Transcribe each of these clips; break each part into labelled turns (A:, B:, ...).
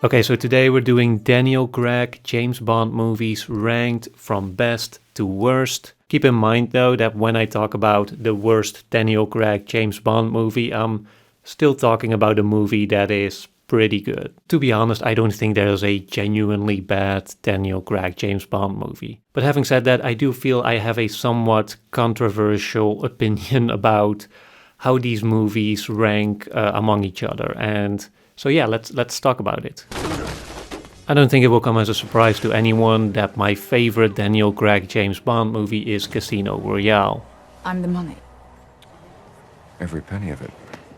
A: Okay, so today we're doing Daniel Craig James Bond movies ranked from best to worst. Keep in mind though that when I talk about the worst Daniel Craig James Bond movie, I'm still talking about a movie that is pretty good. To be honest, I don't think there's a genuinely bad Daniel Craig James Bond movie. But having said that, I do feel I have a somewhat controversial opinion about how these movies rank among each other. And so yeah, let's talk about it. I don't think it will come as a surprise to anyone that my favorite Daniel Craig James Bond movie is Casino Royale.
B: I'm the money.
C: Every penny of it.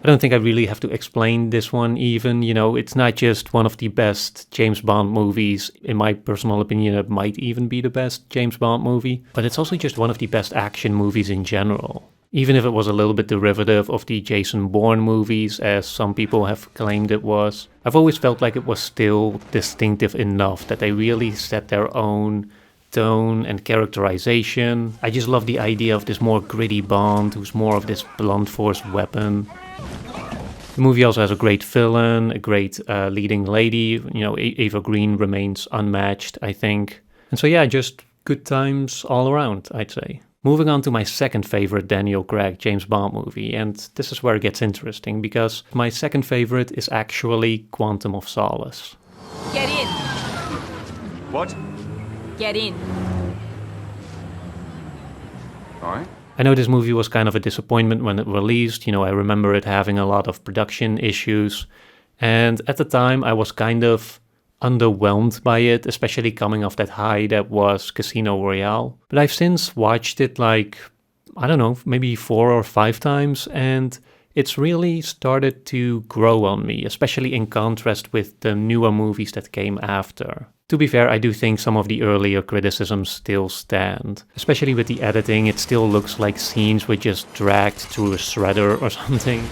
A: I don't think I really have to explain this one even, it's not just one of the best James Bond movies. In my personal opinion, it might even be the best James Bond movie, but it's also just one of the best action movies in general. Even if it was a little bit derivative of the Jason Bourne movies, as some people have claimed it was, I've always felt like it was still distinctive enough that they really set their own tone and characterization. I just love the idea of this more gritty Bond who's more of this blunt force weapon. The movie also has a great villain, a great leading lady. Eva Green remains unmatched, I think. And so yeah, just good times all around, I'd say. Moving on to my second favorite Daniel Craig James Bond movie, and this is where it gets interesting, because my second favorite is actually Quantum of Solace.
B: Get in.
C: What?
B: Get in.
C: All right.
A: I know this movie was kind of a disappointment when it released. I remember it having a lot of production issues, and at the time I was kind of underwhelmed by it, especially coming off that high that was Casino Royale. But I've since watched it maybe 4 or 5 times, and it's really started to grow on me, especially in contrast with the newer movies that came after. To be fair, I do think some of the earlier criticisms still stand. Especially with the editing, it still looks like scenes were just dragged through a shredder or something.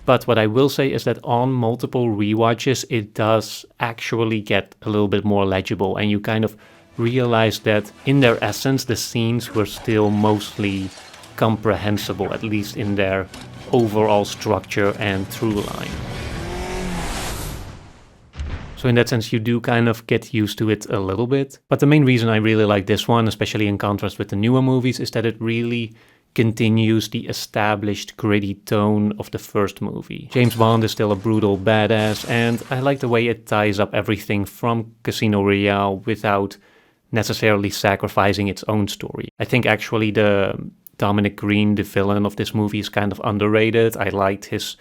A: But what I will say is that on multiple rewatches, it does actually get a little bit more legible, and you kind of realize that in their essence, the scenes were still mostly comprehensible, at least in their overall structure and through line. So in that sense, you do kind of get used to it a little bit. But the main reason I really like this one, especially in contrast with the newer movies, is that it really continues the established gritty tone of the first movie. James Bond is still a brutal badass, and I like the way it ties up everything from Casino Royale without necessarily sacrificing its own story. I think actually the Dominic Green, the villain of this movie, is kind of underrated. I liked his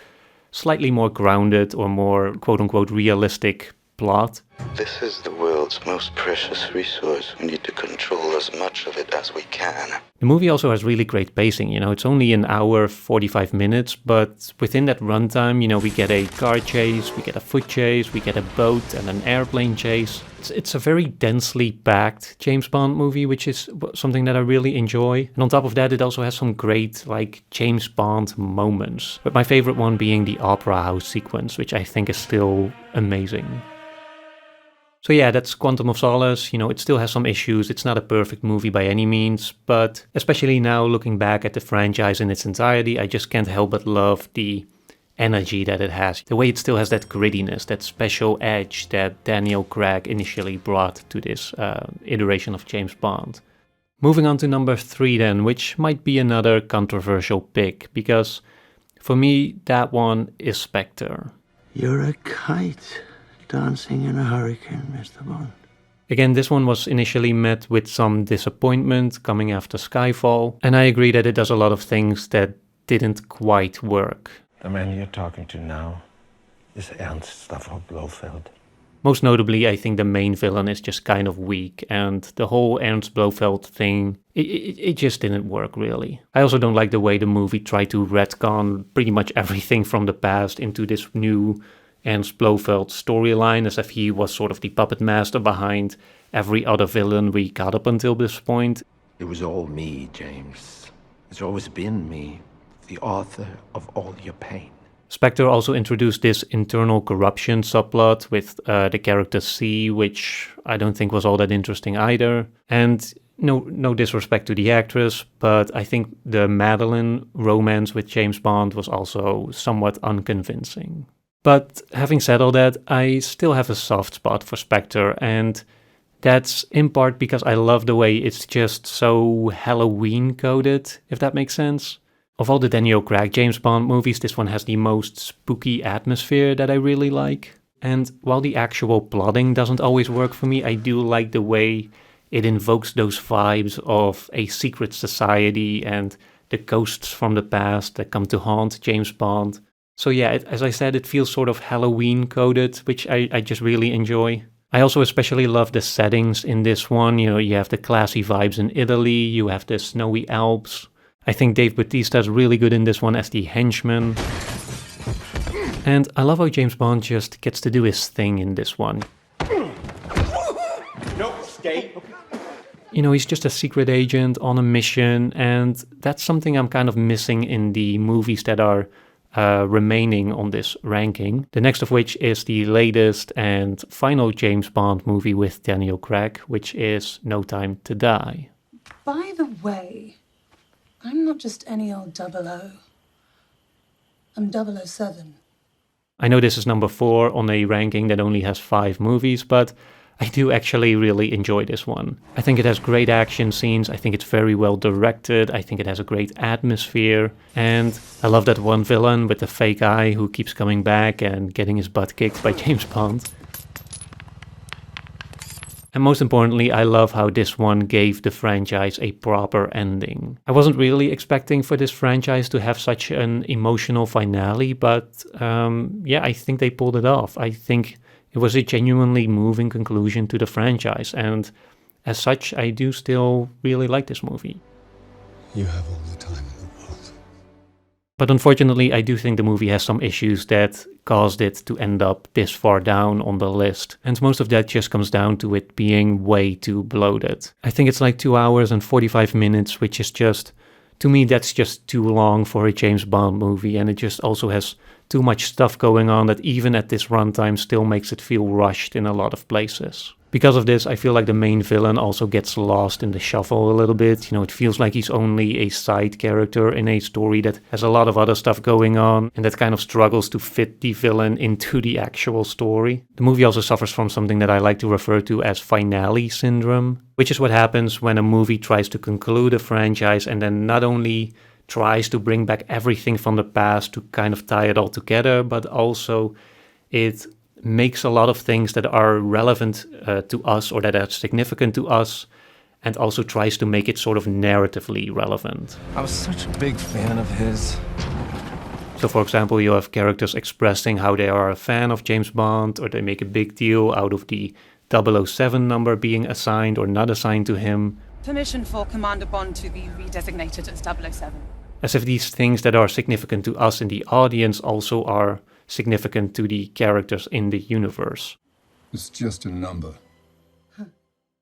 A: slightly more grounded or more quote-unquote realistic plot.
D: This is the world's most precious resource. We need to control as much of it as we can.
A: The movie also has really great pacing. It's only an hour, 45 minutes, but within that runtime, we get a car chase, we get a foot chase, we get a boat and an airplane chase. It's a very densely packed James Bond movie, which is something that I really enjoy. And on top of that, it also has some great, James Bond moments. But my favorite one being the Opera House sequence, which I think is still amazing. So yeah, that's Quantum of Solace. It still has some issues. It's not a perfect movie by any means, but especially now looking back at the franchise in its entirety, I just can't help but love the energy that it has. The way it still has that grittiness, that special edge that Daniel Craig initially brought to this iteration of James Bond. Moving on to number 3 then, which might be another controversial pick, because for me, that one is Spectre.
E: You're a kite dancing in a hurricane, Mr. Bond.
A: Again, this one was initially met with some disappointment coming after Skyfall, and I agree that it does a lot of things that didn't quite work.
F: The man you're talking to now is Ernst Stavro Blofeld.
A: Most notably, I think the main villain is just kind of weak, and the whole Ernst Blofeld thing, it just didn't work really. I also don't like the way the movie tried to retcon pretty much everything from the past into this new Ernst Blofeld storyline, as if he was sort of the puppet master behind every other villain we got up until this point.
F: It was all me, James. It's always been me, the author of all your pain.
A: Spectre also introduced this internal corruption subplot with the character C, which I don't think was all that interesting either. And no disrespect to the actress, but I think the Madeline romance with James Bond was also somewhat unconvincing. But having said all that, I still have a soft spot for Spectre, and that's in part because I love the way it's just so Halloween coded, if that makes sense. Of all the Daniel Craig James Bond movies, this one has the most spooky atmosphere that I really like. And while the actual plotting doesn't always work for me, I do like the way it invokes those vibes of a secret society and the ghosts from the past that come to haunt James Bond. So yeah, as I said, it feels sort of Halloween coded, which I just really enjoy. I also especially love the settings in this one. You know, you have the classy vibes in Italy, you have the snowy Alps. I think Dave Bautista is really good in this one as the henchman. And I love how James Bond just gets to do his thing in this one.
G: No, stay.
A: You know, he's just a secret agent on a mission, and that's something I'm kind of missing in the movies that are remaining on this ranking. The next of which is the latest and final James Bond movie with Daniel Craig, which is No Time to Die.
H: By the way, I'm not just any old 00. I'm 007.
A: I know this is number 4 on a ranking that only has 5 movies, but I do actually really enjoy this one. I think it has great action scenes, I think it's very well directed, I think it has a great atmosphere, and I love that one villain with the fake eye who keeps coming back and getting his butt kicked by James Bond. And most importantly, I love how this one gave the franchise a proper ending. I wasn't really expecting for this franchise to have such an emotional finale, but yeah, I think they pulled it off. I think it was a genuinely moving conclusion to the franchise, and as such, I do still really like this movie.
I: You have all the time in the world.
A: But unfortunately, I do think the movie has some issues that caused it to end up this far down on the list. And most of that just comes down to it being way too bloated. I think it's like 2 hours and 45 minutes, which is just, to me, that's just too long for a James Bond movie. And it just also has too much stuff going on that even at this runtime still makes it feel rushed in a lot of places. Because of this, I feel like the main villain also gets lost in the shuffle a little bit. You know, it feels like he's only a side character in a story that has a lot of other stuff going on and that kind of struggles to fit the villain into the actual story. The movie also suffers from something that I like to refer to as finale syndrome, which is what happens when a movie tries to conclude a franchise and then not only tries to bring back everything from the past to kind of tie it all together, but also it makes a lot of things that are relevant to us or that are significant to us, and also tries to make it sort of narratively relevant.
F: I was such a big fan of his.
A: So for example, you have characters expressing how they are a fan of James Bond, or they make a big deal out of the 007 number being assigned or not assigned to him.
H: Permission for Commander Bond to be redesignated as 007.
A: As if these things that are significant to us in the audience also are significant to the characters in the universe.
I: It's just a number.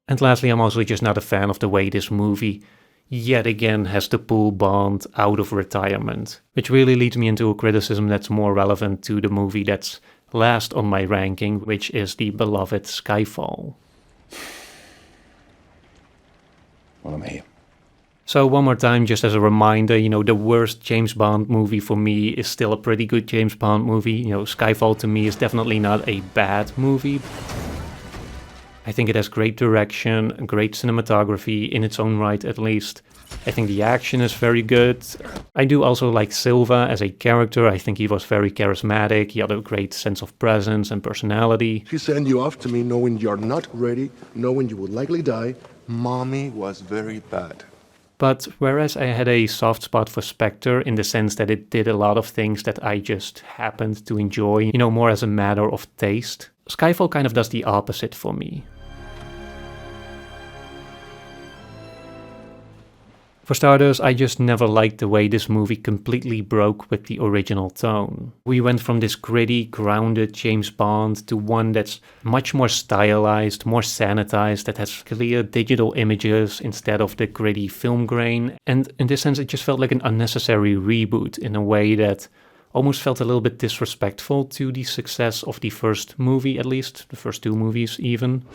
A: And lastly, I'm also just not a fan of the way this movie yet again has to pull Bond out of retirement, which really leads me into a criticism that's more relevant to the movie that's last on my ranking, which is the beloved Skyfall.
I: Well, I'm here.
A: So one more time, just as a reminder, you know, the worst James Bond movie for me is still a pretty good James Bond movie. You know, Skyfall to me is definitely not a bad movie. I think it has great direction, great cinematography in its own right at least. I think the action is very good. I do also like Silva as a character. I think he was very charismatic. He had a great sense of presence and personality.
J: She sent you off to me knowing you're not ready, knowing you would likely die. Mommy was very bad.
A: But whereas I had a soft spot for Spectre in the sense that it did a lot of things that I just happened to enjoy, you know, more as a matter of taste, Skyfall kind of does the opposite for me. For starters, I just never liked the way this movie completely broke with the original tone. We went from this gritty, grounded James Bond to one that's much more stylized, more sanitized, that has clear digital images instead of the gritty film grain. And in this sense, it just felt like an unnecessary reboot in a way that almost felt a little bit disrespectful to the success of the first movie, at least, the first 2 movies even.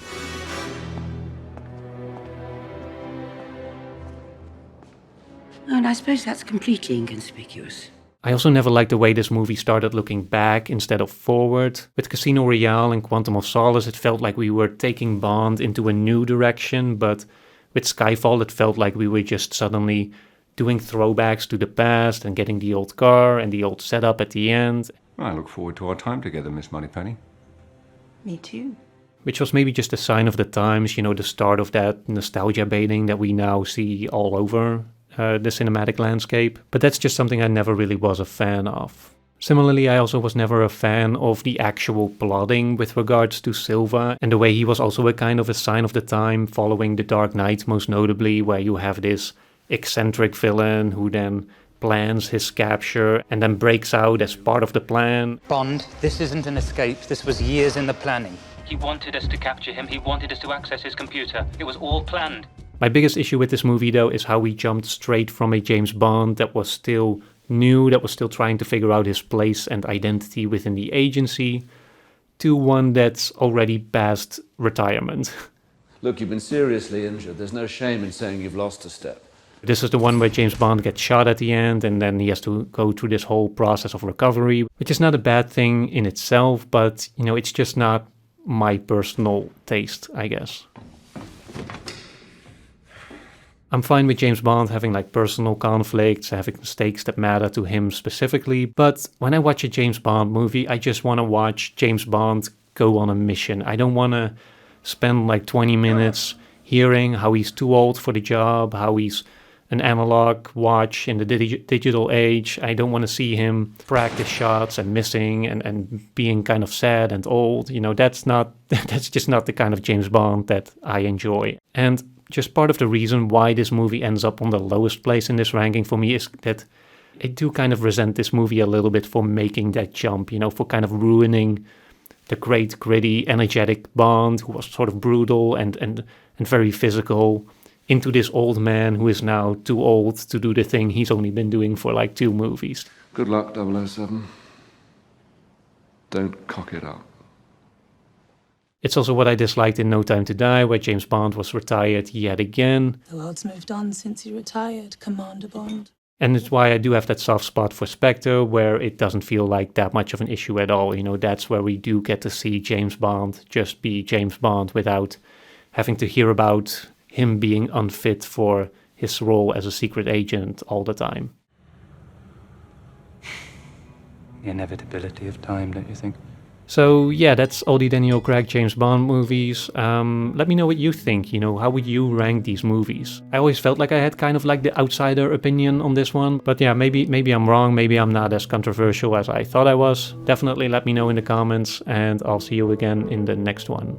G: Oh, and I suppose that's completely inconspicuous.
A: I also never liked the way this movie started looking back instead of forward. With Casino Royale and Quantum of Solace, it felt like we were taking Bond into a new direction, but with Skyfall, it felt like we were just suddenly doing throwbacks to the past and getting the old car and the old setup at the end.
C: I look forward to our time together, Miss Moneypenny.
G: Me too.
A: Which was maybe just a sign of the times, the start of that nostalgia baiting that we now see all over the cinematic landscape. But that's just something I never really was a fan of. Similarly, I also was never a fan of the actual plotting with regards to Silva, and the way he was also a kind of a sign of the time, following The Dark Knight most notably, where you have this eccentric villain who then plans his capture and then breaks out as part of the plan.
K: Bond, this isn't an escape, this was years in the planning.
L: He wanted us to capture him, he wanted us to access his computer. It was all planned.
A: My biggest issue with this movie, though, is how we jumped straight from a James Bond that was still new, that was still trying to figure out his place and identity within the agency, to one that's already past retirement.
M: Look, you've been seriously injured. There's no shame in saying you've lost a step.
A: This is the one where James Bond gets shot at the end, and then he has to go through this whole process of recovery, which is not a bad thing in itself, but, it's just not my personal taste, I guess. I'm fine with James Bond having personal conflicts, having stakes that matter to him specifically, but when I watch a James Bond movie, I just want to watch James Bond go on a mission. I don't want to spend 20 minutes hearing how he's too old for the job, how he's an analog watch in the digital age. I don't want to see him practice shots and missing and being kind of sad and old. That's just not the kind of James Bond that I enjoy. And just part of the reason why this movie ends up on the lowest place in this ranking for me is that I do kind of resent this movie a little bit for making that jump, for kind of ruining the great, gritty, energetic Bond, who was sort of brutal and very physical, into this old man who is now too old to do the thing he's only been doing for 2 movies.
C: Good luck, 007. Don't cock it up.
A: It's also what I disliked in No Time to Die, where James Bond was retired yet again.
H: The world's moved on since he retired, Commander Bond.
A: And it's why I do have that soft spot for Spectre, where it doesn't feel like that much of an issue at all. That's where we do get to see James Bond just be James Bond without having to hear about him being unfit for his role as a secret agent all the time.
L: The inevitability of time, don't you think?
A: So yeah, that's all the Daniel Craig James Bond movies. Let me know what you think, how would you rank these movies? I always felt like I had kind of the outsider opinion on this one, but yeah, maybe I'm wrong, maybe I'm not as controversial as I thought I was. Definitely let me know in the comments, and I'll see you again in the next one.